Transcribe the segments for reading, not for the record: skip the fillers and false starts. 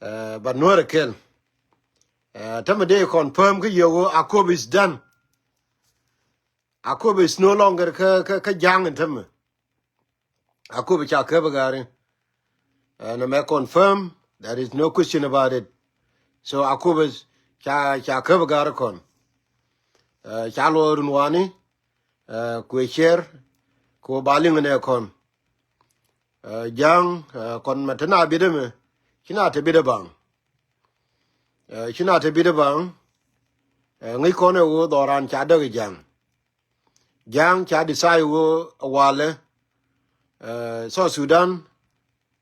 but Nuer ken. Tama day confirm ke yo Akobo is done. Akobo is no longer ka jang and tama. Akobo cha kabagari. And I may confirm there is no question about it. So Akobo is cha kabagari kon. Cha lo runwani kwe share ko baling ne kon. Jang kon matana bideme. China te bidabang. China te bidabang. Ngi kone wo doran cha dagi jang. Jang cha decide wo wale so Sudan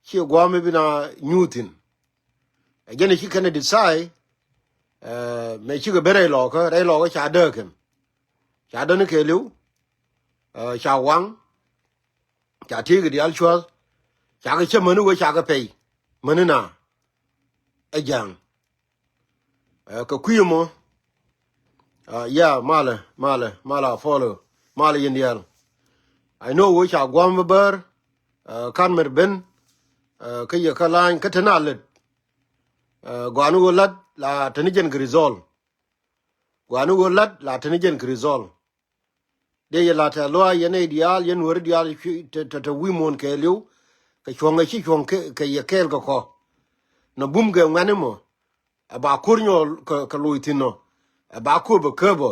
chi gwame bina nyutin. Again he can decide me chi go bere lo ko re lo ko cha daken. Cha don ke lu cha wang cha ti ge dial chwa cha ga che manu wo cha ga pe. Manu na e jang ko kuyimo yeah mala follow mala indial. I know wo cha gwame ber kan mer ben ke ye ka line ka tanalet gwanu go lat la tanijen grizol gwanu go lat la tanijen grizol de ye la ta lo ye ne dial ye nur dial ta wimon ke liu ka chonga chi chong ke ye kel ko no bum ge ngane mo aba kurnyo ka luitino aba ko be kebo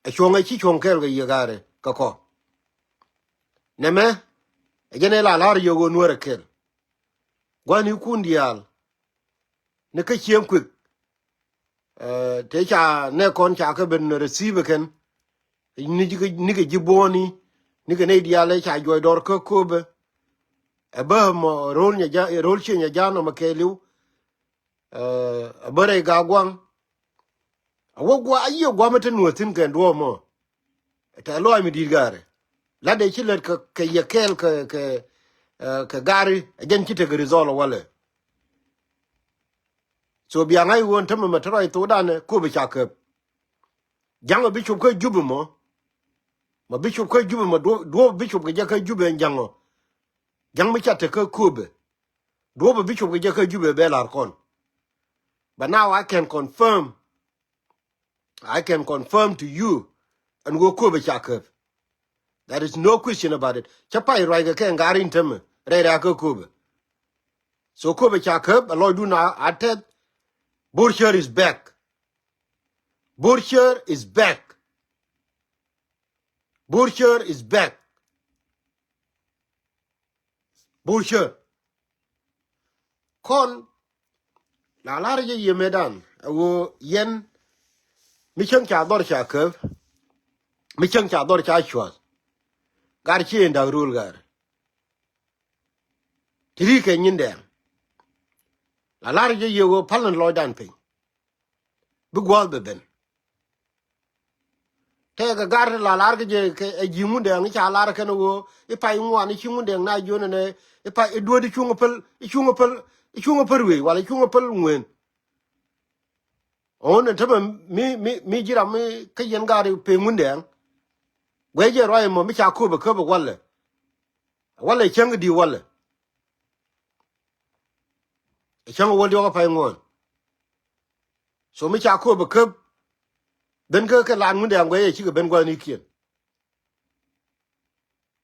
a chonga chi chong kel ge ye gare ko neme ejene la lar yo go nur kel gwani kun dial ne ka chiem kwik te cha ne kon cha ka ben receive ken ni ga jiboni ni ga ne dia le cha joy dor ko be e ba mo rol nya ja rol chi nya ja no ma ke liu bare ga gwang wo gwa ayo gwa meten wotin ken do mo ta lo mi dir gare la de chi le ka ye kel ka gari agen chi te ga rizolo wale so bi angai won tama matara to dane ko be cha ka jango bi chu ko jubu mo ma bishop ko jube ma do bishop ga ka jube njango jang mi chate ko kube do bishop ga ka jube be lar kon but now I can confirm to you and go kube chakep there is no question about it chapai roi ga ken garin tem re ra ko kube so kube chakep a lo do na atet Burcher is back. Burcher is back. Burcher is back. Burcher kon la lar ye medan wo yen mi chen cha dor cha ke mi chen cha dor cha chwa gar chi nda rul gar tri ke nyin de la lar ye wo palan lo dan pin bu gwa be ben te ga gar la lar ge ke e ji mu de ngi cha lar ke no wo e pa ngwa ni chi mu de na jo ne e pa e do di chung pel we wala chung pel ngwen on te mi jira mi ke yen gar pe mu de we je roi mo mi cha ko be ko be wala chang di wala chang wo di ko pa ngwan so mi cha ko be ko ben ka lan mu de ngwe chi ke ben gwa ni kien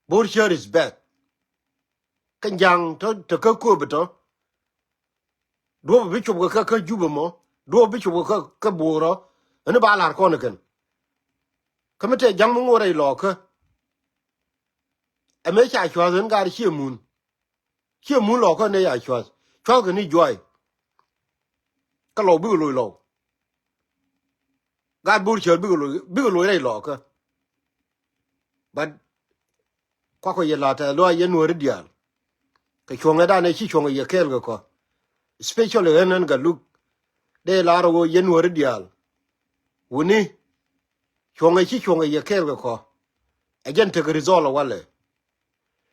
Burcher is back kan jang to ko be to do bi chu ka juba mo do bi chu ka buro ne ba lar ko ne ken kamete jang mo ngore lo ka e me cha chwa den gar chi mun lo ko ne ya chwa ka ni joy ka lo bi lo gar Burcher bi lo re lo ka but kwa ko ye la ta lo ye no ridial ka chonga da ne chi chonga ye kel ko especially enen ga look de la ro ye no ridial woni chonga ye kel ko agen te rizolo wale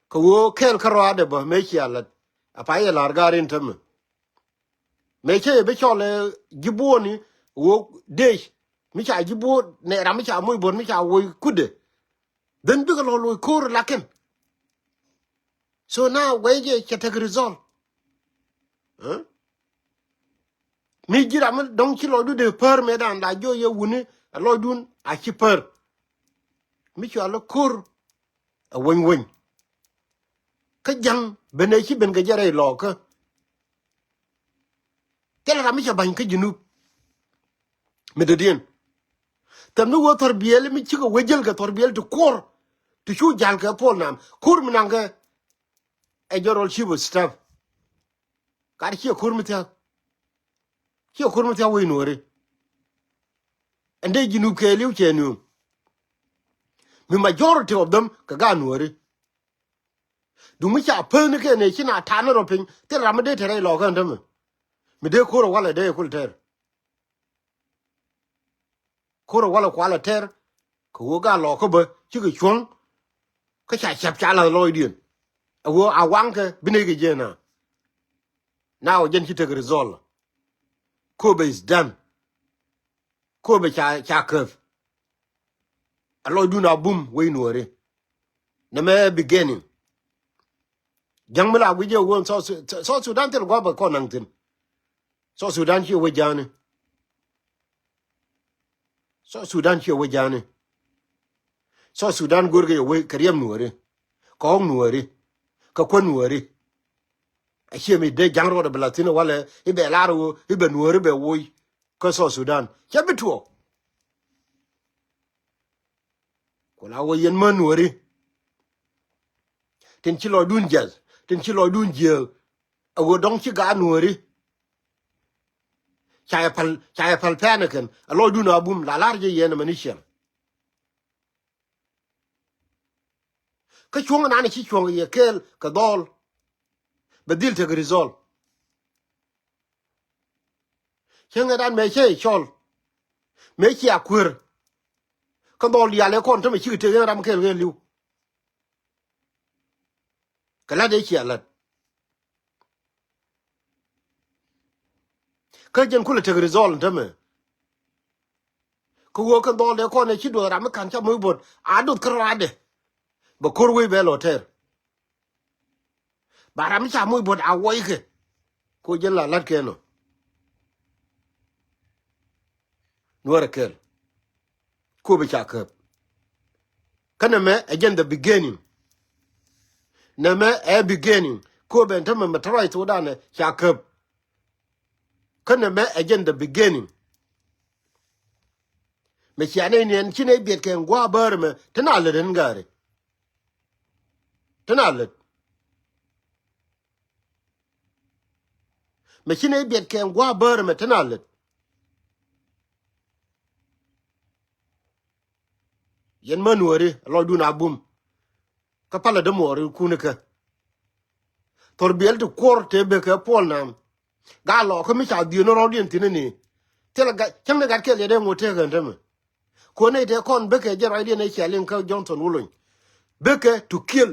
ko wo kel karo ade ba me chi ala apa ye lar garin tem me che be chole giboni wo de mi cha gibo ne ra mi cha moy bon mi cha wo kude den bi ko lo ko laken so now we je te rizol huh mi jira man don ki lo du de per me dan da jo ye wuni lo dun a ki per mi cho lo kur a won ka jang bene ki ben ga jare lo ka tel ra mi cha ban ka jinu me de dien tam no wo tor biel mi ci ko wejel ga tor biel to kor to chu jal ka pol nam kur mi nanga e jorol chi bu staff ka ki kur mi ta ki kur mi ta we nore ande jinu ke liu che nu mi majority of them ka ga nore du mi cha pe ne ke ne chi na ta no ro pin tel ra me de tere lo ka ndam mi de koro wala de kul ter koro wala kwala ter ko ga lo ko ba chi ke chwon ka cha chap cha la lo dien awo awang ke bine ke jena now jen chi te result ko be is done ko be cha ke alo du na bum we nuore na me beginning jang mala wi je won so Sudan tel go ba ko nang tin so Sudan chi we jane so Sudan chi we jane so Sudan gurge we kriyam nuore ko nuore ka ko nuore a chi mi de jang ro de blatino wala ibe laro ibe nuore be wo ko so Sudan che bitwo ko la wo yen man nuore tin chi lo dun jaz tin chi lo dun je awo dong chi ga nuore chaya pal panakan alo du na bum la larje yen manisha ka chunga nani chi chunga ye kel ka dol badil te grizol chenga dan me che chol me chi akur ka dol ya le kon to me chi te ram kel gen liu kala de chi alat ka jen kula te grizol ntame ko wo ka dol de kon ne chi do ram kan cha mu bot a dut krade ba korwe be lo ter ba ram cha mu bot a wo ke ko jen la lat ke no nuara kel ko be cha ke kana me again the beginning na me a beginning ko ben tama matrai to dane cha ke kana me again the beginning me chiane ni en chine biet ke ngwa ber me tana le den gare tana le me chine biet ke ngwa ber me tana le yen manuore lo du na bum ka pala de mori kune ka tor biel de kor te be ke pol nam ga lo ko mi cha di no ro din tin ni tela ga cham ne ga ke le de ngote ga ndem ko ne te kon be ke je ra di ne chalin ka Johnson wulun be ke to kill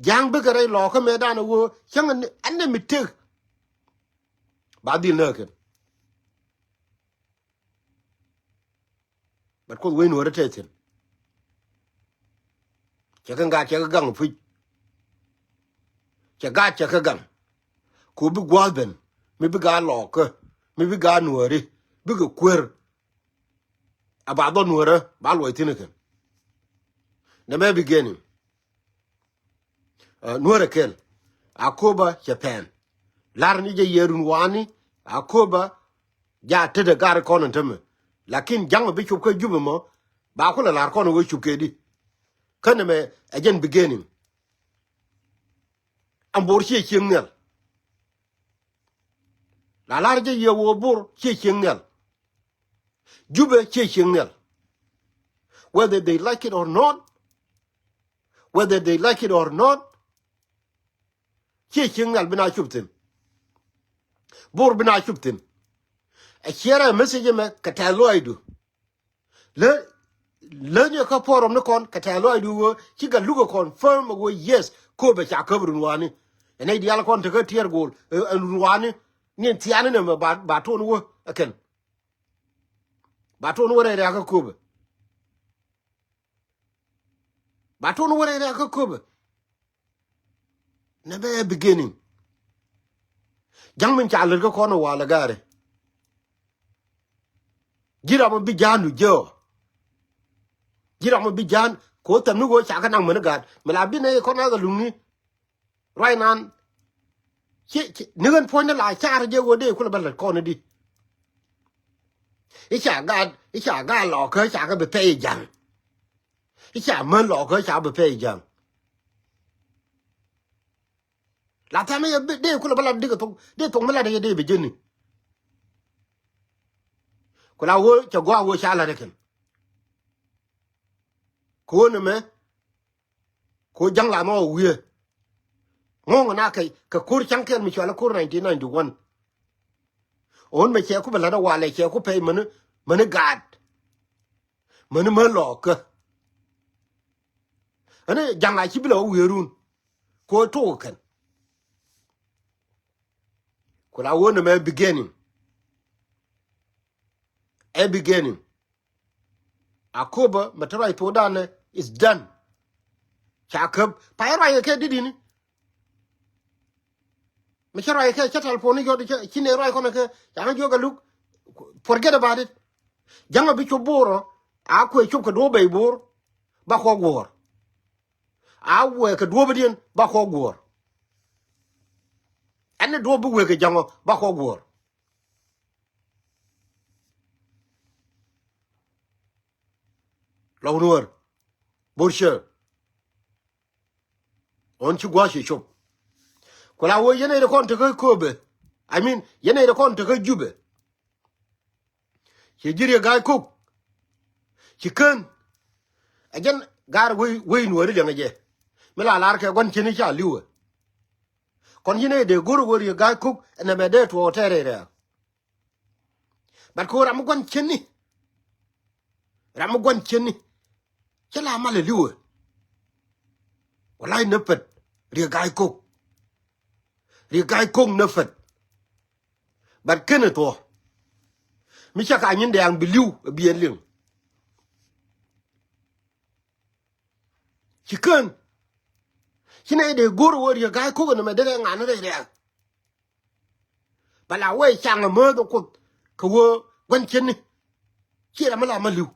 jang be ke re lo ko me dan wo chang an ne mi te ba di ne ke ba ko we no re te tin che ga gang fu che ga gang ko bi gwa ben mi bi ga lo ko mi bi ga nuori bi ga kwer aba do nuora ba lo tin ke na me beginning nuora kel akoba japan lar ni je yerun wani akoba ja te de gar kono teme lakin jang bi chup ko jubu mo ba ko la lar kono wo chup ke di kana me again beginning ambor che chingel la lar je ye wo bor che chingel jube che chingel whether they like it or not whether they like it or not che chingel bina chuptin bor bina chuptin a chere message me kataloidu le lenye ka forum ne kon kataloidu wo kiga lugo confirm wo yes ko be cha kabrun wani ene dial kon te ka tier gol wani ni tiane ne ba ton wo aken ba ton wo re ka ko be ba ton wo re ka ko be na be beginning jang min cha le ko no wala gare jira mo bi janu jo jira mo bi jan ko tam nu go cha ka nang men gad mala bi ne ko na ga lungi right nan chi ni gan po na la cha je go de ko ba ko ne di icha ga lo ko cha ga be pe jang icha men lo ko cha be pe jang la ta me de ko ba la de ko de to mala de be jeni ko la wo cha go wo cha la de ken ko ne me ko jang la no wi ngo na kai ka kur chang ken mi cha la kur 1991 on me che ko ba la wa le che ko pe men gad men lo ko ane jang a chi bi lo wi run ko to ken ko la wo ne me beginning a beginning Akobo matara ipodane is done chakab payra ke didini machara ke chatal poni go chine rai kono ke yana joga look forget about it janga bi choboro akwe chop ko do be bor ba ko gor awe ke do bedien ba ko gor ane do bu we ke jango ba ko gor lawnor borshe on chi gwa shi chop kola wo yene de kon te ko be I mean yene de kon te ko jube ci jiri ga cook ci ken again gar we no ri ngaje mela lar ke gon chini cha liwe kon yene de gor wor ye ga cook na me de to terere bat ko ram gon chini chala male liwe wallahi ne pet ri ga cook ri ga cook ne fet bat ken to mi cha ka nyin de ang biliu bien ling chicken chine de gor wor ye ga cook na me de ngana de bala we chang mo do ko wo gon chini chi ra mala maliu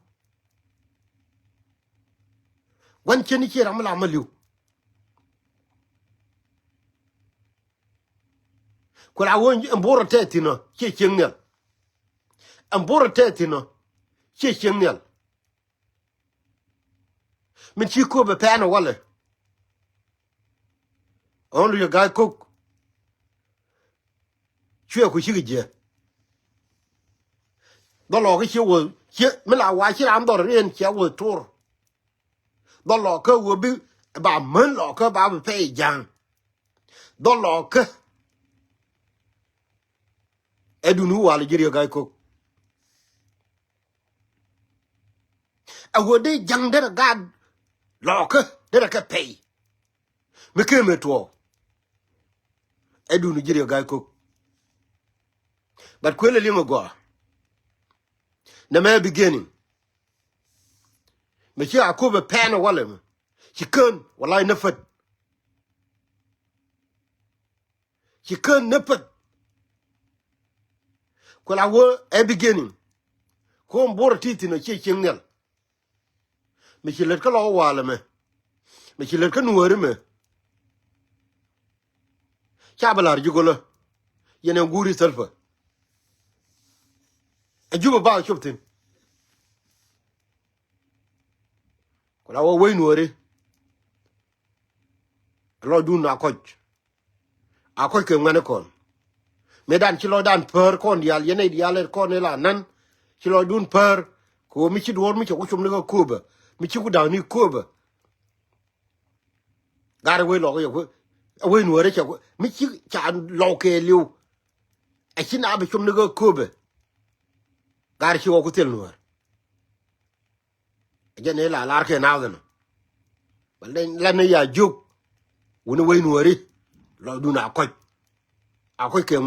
gon chini chi ra mala maliu ko la won mboro tetino chi chengnel mboro tetino chi chengnel min chi ko be pana wala only a guy cook chue ku chi je do lo ke chi wo chi me la wa chi ram do rien chi wo tur do lo ke wo bi ba men lo ke ba be pe jang do lo ke edunu wala jiri guy cook a wo de jang de gad lo ke de ka pe me ke me to edunu jiri guy cook but kwele lingo go na me beginning me chi Akobo pana wala me chicken wala nafat chicken nafat ko la wo e beginning ko mbor titi no chi chengnel me chi let ka lo wala me chi let ka nuore me cha balar jugolo yene nguri salfa ajuba ba choptin ko la wo we nuore lo dun akoch ke ngane kon medan chi lo dan per kon yal yene yal kon la nan chi lo dun per ko mi chi dor mi ko chum le ko ba mi chi ku da ni ko ba gar we lo ko we nuore cha mi chi cha lo ke liu a chi na ba chum le ko ba gar chi wo ku tel nuore jene la lar ke na gano balden la ne ya juk woni we nuore lo dun akoch ke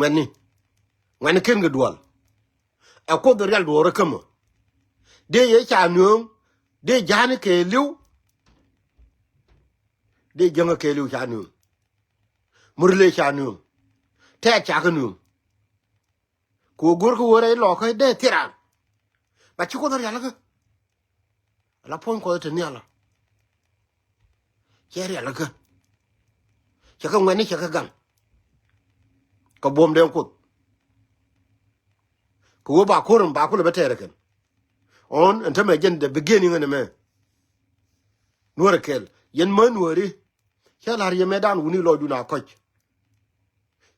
ngani ken ga dual ko do real do rekamo de ye cha nyom de jani ke liu de janga ke liu cha nyom murle cha nyom te cha ka nu ko gor ko wore lo ka de tiran ba chi ko da ya la pon ko te ni ala che ri ala ka cha ka ngani cha ka gam ka bom den ko ba ko rum ba ko le betere ken on enta me gen the beginning ne me Nuer kel yen man wori cha lar ye medan wuni lo du na koch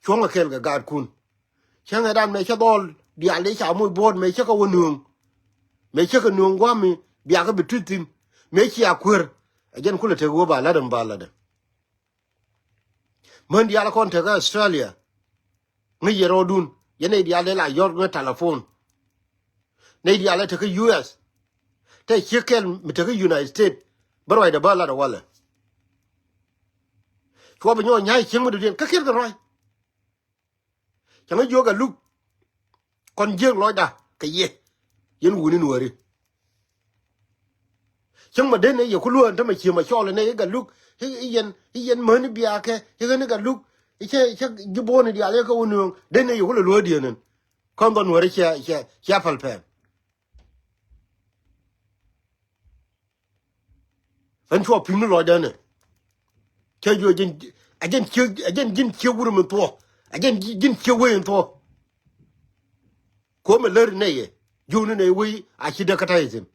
chonga kel ga gad kun changa dan me cha dol di ale cha mu bod me cha ka wonung me cha ka nung wa mi bia ka bitutin me chi akwer ajen kula te go ba ladan ba ladan man di ala kon te ga Australia ngi yero dun yene di ale la yor na telephone ne di ala te ka US te chikel mi te ka United States barwai da ba la da wala ko ba nyo nyai chingu de ka kel ga roi changa yo ga luk kon jeng lo da ka ye yen wuni nuori chang ma de ne ye ku luon ta ma chi ma chole ne ga luk yen mani bia ke ye ne ga luk che gibo ne dia le ka wonu de ne yo ku lo di ne kon don nuori cha palpe an cho pinu lo da ne che yo ajen jin che wuru mo to ajen jin che we to ko me ler ne ye junu ne wi a chi da kata izin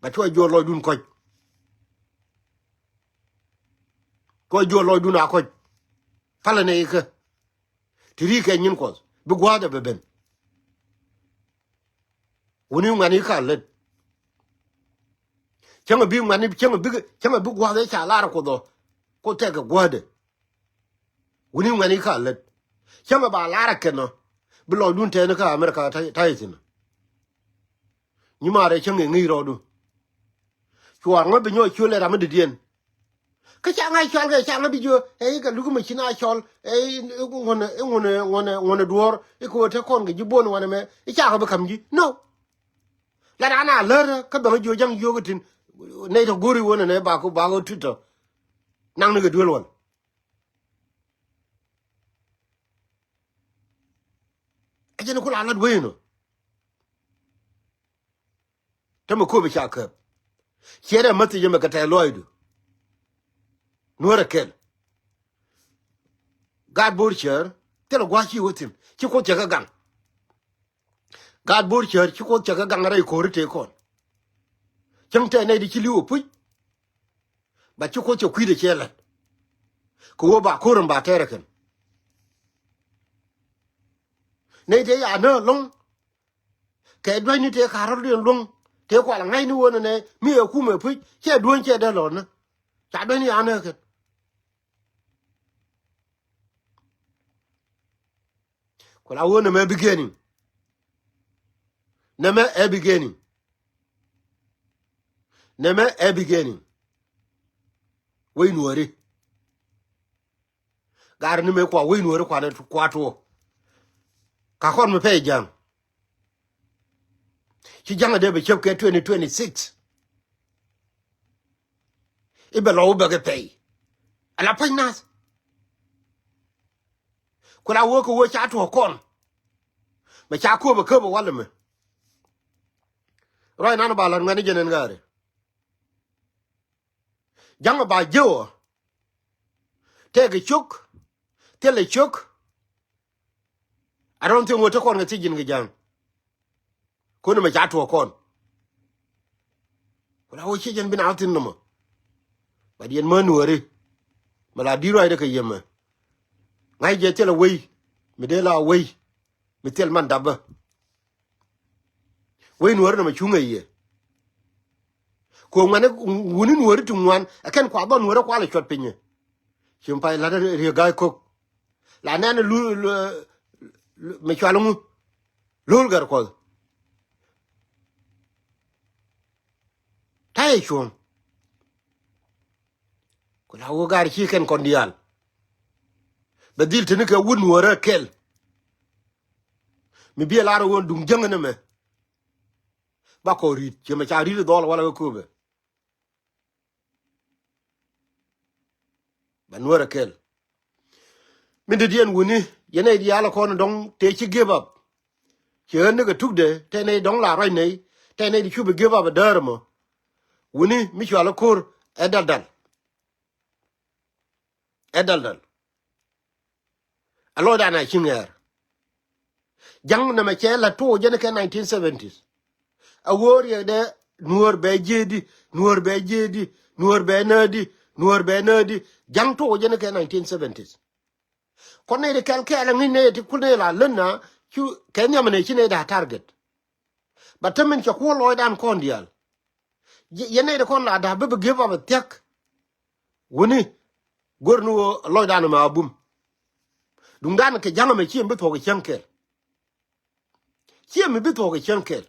ba cho jo lo dun ko jo lo dun a ko pala ne ke tiri ke nyin ko bu gwa da beben woni ngani ka le chama bi ngani chama bu gwa da cha la ko do ko te ga gwa de woni ngani ka le chama ba la ke no bu lo dun te ne ka America ta izin ni ma re chama ngi ro du chuar ngo bi nyo chule ra ma de dien ka cha ngai chol ga cha na bi jo e ga lu ma china chol e ngone duor e ko te kon ga jibon wana me e cha ga kam ji no la da na le ka ba jo jang jo ga tin ne to gori wona ne ba ko tuto nang ne ga duol won e je ko la la we no te mo ko bi cha ka chere mati je me ka ta loidu Nuer kel God Burcher telo gwachi wotim chi ko chaga gang God Burcher chi ko chaga gang rai ko rite kon changte ne di chi liwo pu ba chi ko che kwide chela ko ba ko rum ba tere ken ne de ya no long ke dwa ni te ka ro de long te ko la ngai ni wona ne mi e ku me pu che duon che de lo na cha dwa ni ana ken ko la wona me beginning Neme e beginning we nuori gar ni me kwa we nuori kwa ne kwa to ka kon me pe jam chi jang de be chep ke 2026 e be lo be ke pe ala pa nas ko la wo ko wo cha to kon me cha ko be ko be wala me roi nan ba lan ngani jenen gare jang ba jo te ge chuk te le chuk I don't think what to kon ngati jin ge jang ko ne me cha to kon ko la wo chi jen bin altin no mo ba dien ma nuori mala di roi de ke yema ngai je te le wei me de la wei me tel man dabba we nuor na machunga ye ko ngane wuni nuor tu ngwan akan kwa don nuor kwa le chot pinye chimpai la re ga ko la nan lu me chwalu lul gar ko tai chum ko la wo gar chi ken kondial badil tini ka wun nuor kel mi bi la ro won dung jangana me ba ko rit che ma cha rit dol wala ko be ba nuora kel mi de dien wuni yene di ala kon dong te chi give up che ne ga tukde te ne dong la rai nei te ne di chu be give up der mo wuni mi chu ala kur edal alo da na chinger jang na ma che la to je ne ka 1970s a warrior de nuor be jedi nuor be jedi nuor be nadi nuor be nadi jang to je ne ka 1970s kone de kel kel ngi ne ti kune la lena chu kenya mane chine da target batamen cha ko loy dan kon dial yene de kon la da be give up tek woni gornu loy dan ma bum dum dan ke janga me chim be to ke chenkel chim be to ke chenkel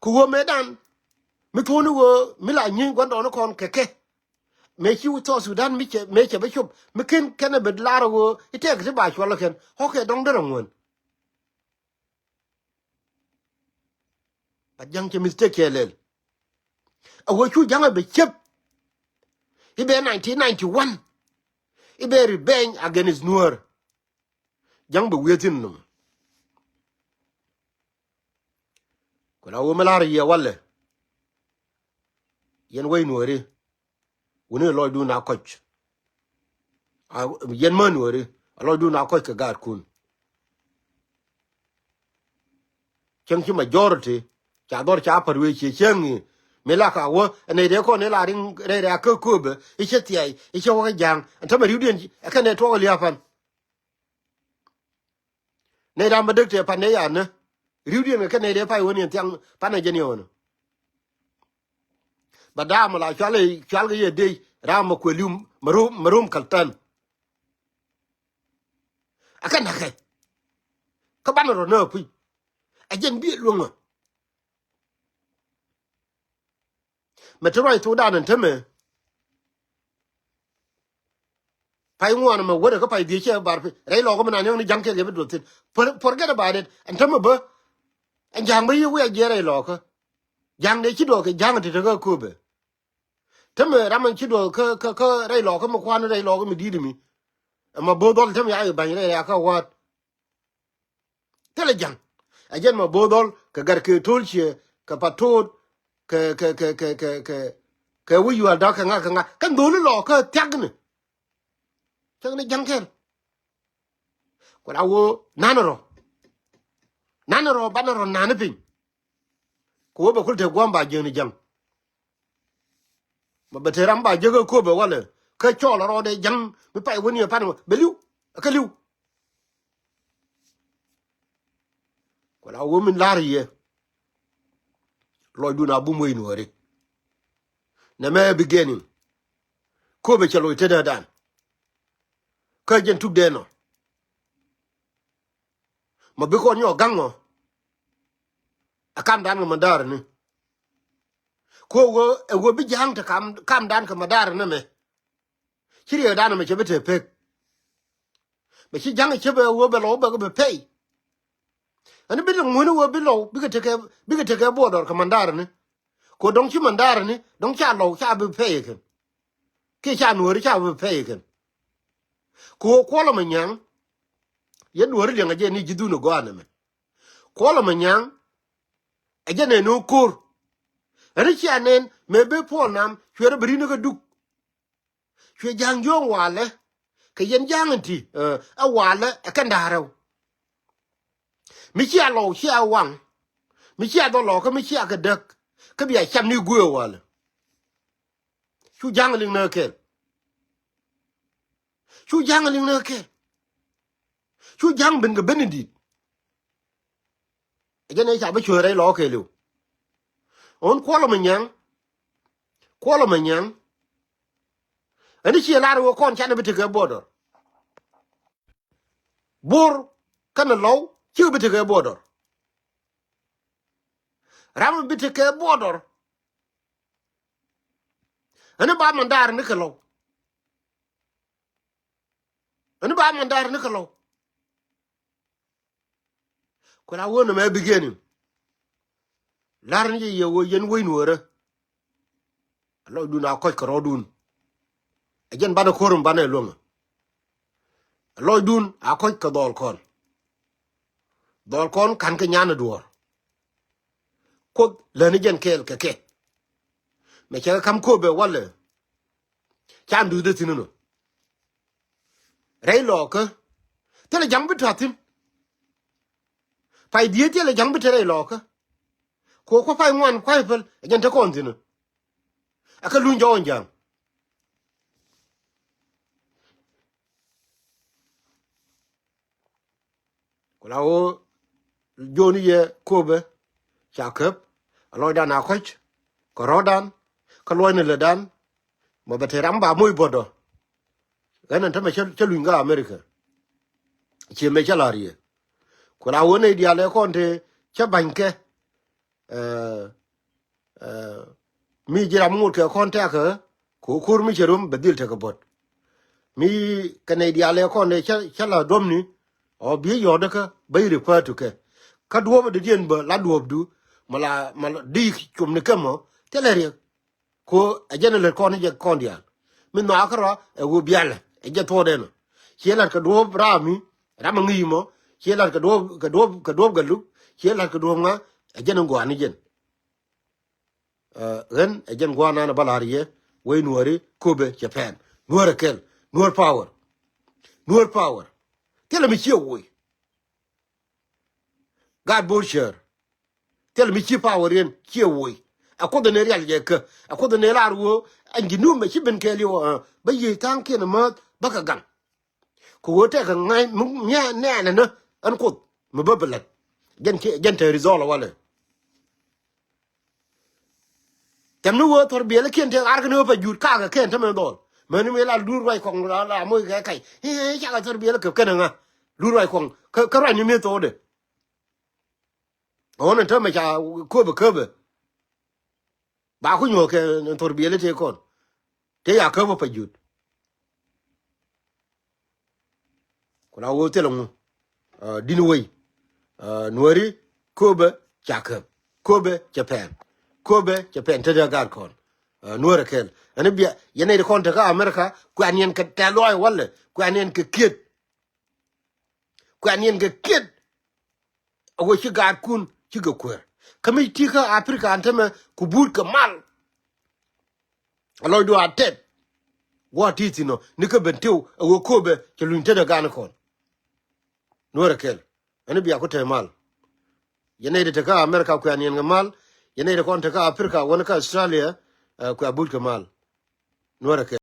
ku wo medan mi to nu wo mi la nyi gon don kon keke me chi to Sudan me che be chup mi ken ken be laro wo ite ke ba chwa ken ho ke dong de ngon ba jang che mistake kelel a wo chu janga be chep ibe 1991 ibe rebellion against Nuer jang be wetin num ko la wo melar ye walle yen way Nueri woni lo du na koch a yen man Nueri lo du na koch ka Gaat kun chen chi majority cha dor cha parwe che chen me la ka wo ne de ko ne la ring re ra ko be I che ti ai I che wo jang ta ma riuden ka ne to li afan ne da ma de te pa ne ya ne riuden ka ne de pa woni tiang pa na je ne wono badam la chale ye de ram ko lium marum kaltan akan ha ka ban ro no pu ajen bi lu ngo metro to da nan teme pai ngwan ma wore ko pai di che bar re lo ko na ne ni jang ke be do tin forget about it and teme ba en jang ba yu we je re lo ko jang de chi do ke jang de ko be teme ramen chi do ko re lo ko mo kwan re lo ko mi di mi ma bo dol teme ya ba re ya ka wat tele jang ajen ma bo dol ka gar ke tolche ka patot ke wu yu da ka nga kan do lo ka tyagne tyagne jang ken ko la wo nanaro banaro nanapin ko ba kulte gwamba jeni jang ma beteram ba jego ko be wala ka chola ro de jang mi pai woni pa no beliu ka liu ko la wo min lariye lo du na bu moy Nueri na me beginning ko be chalo tede dan ka jen tuk de no ma be ko nyo gango akam dan ma dar ni ko wo bi jang ta kam dan ka madar na me chiri dan me chebete pek be chi jang chebe wo be lo be pay ani bi lo ngunu wo bi lo bi ga teke bodor ka mandar ni ko dong chi mandar ni dong cha lo cha bi pay ken ke cha Nueri cha bi pay ken ko lo manyang ye Nueri le ngaje ni jidu no go aname ko lo manyang aje ne no kur ani cha nen me be po nam chere bri no ga duk che jang yo wale ke yen jang ti a wale ka ndaro mi cha lo cha wang mi cha do lo ko mi cha ka dak ka bi a cham ni gwe wale chu jang ling na ke chu jang ling na ke chu jang ben ga benedi aje ne cha ba chere lo ke lu on ko lo manyang ani chi la ro kon cha na bi te ga bodor bor kana lo chi bi te ga bodor ram bi te ga bodor ani ba mandar ni ka lo ani ba mandar ni ka lo ko la wona me beginning lar ni ye wo yen wo Nueri lo du na ko ko dun ajen bana korum bana longa loy dun a ko ka dol kon kan ke nyana duor ko le ni jen kel ke me che kam ko be wala cham du de tinno rei lo ka tele jang bitatin fay die tele jang bitere lo ka ko fay ngwan kwai pel jen te kon tinno aka lu njo jang ko lawo joni ye ko be chakep aloy dan a khoch ko rodan ko loy ne le dan mo beteram ba muy bodo ganan tama chelu nga america che me chalarie ko la woni dia le konte cha banke eh mi jira mu ke konte ka ko kur mi cherum bedil te ko bot mi kane dia le konte cha la domni o bi yoda ka bay refer to ka duob de dien ba la duob du mala di chum ne kamo teleria ko ajana le kon je kondia min na akra e wo biala e je to den chela ka duob rami rama ngimo chela ka duob galu chela ka duob nga ajana ngwani jen ren ajan ngwana na balariye we nuori kobe japan nuor kel nuor power tell me chill we god bullshit tell me chi power in chill we akodo ne real je ke akodo ne larwo angi nu me chiben keli wo ba yi tanke na ma baka gan ko wote ka ngai nya ne na an ko me babalat gen te rizolo wala tem nu wo tor biele ken te ar no pa jur ka ga ken te me dol men me la dur wai kong la mo ga kai he ja ga tor biele ke ken nga dur wai kong ka ra ni me to de on te me ja ko be ba ku nyo ke tor biele te kon te ya ko pa jur ko la wo te lo mu dinu wai nuori kobe jakab japan te da gar kon nuora kel ani bia yene de kon ta ka america ku anien ka taloy wala ku anien ka kid awo ci gar kun ci ga kwer kami ti ka africa antama ku bur ka mal aloy do atet what it no ni ka bentew awo kobe ke lunte da gan kon nuora kel ani bia ko te mal yene de ka america ku anien ga mal yene de kon ta ka africa wona ka australia ku abul ka mal nuora kel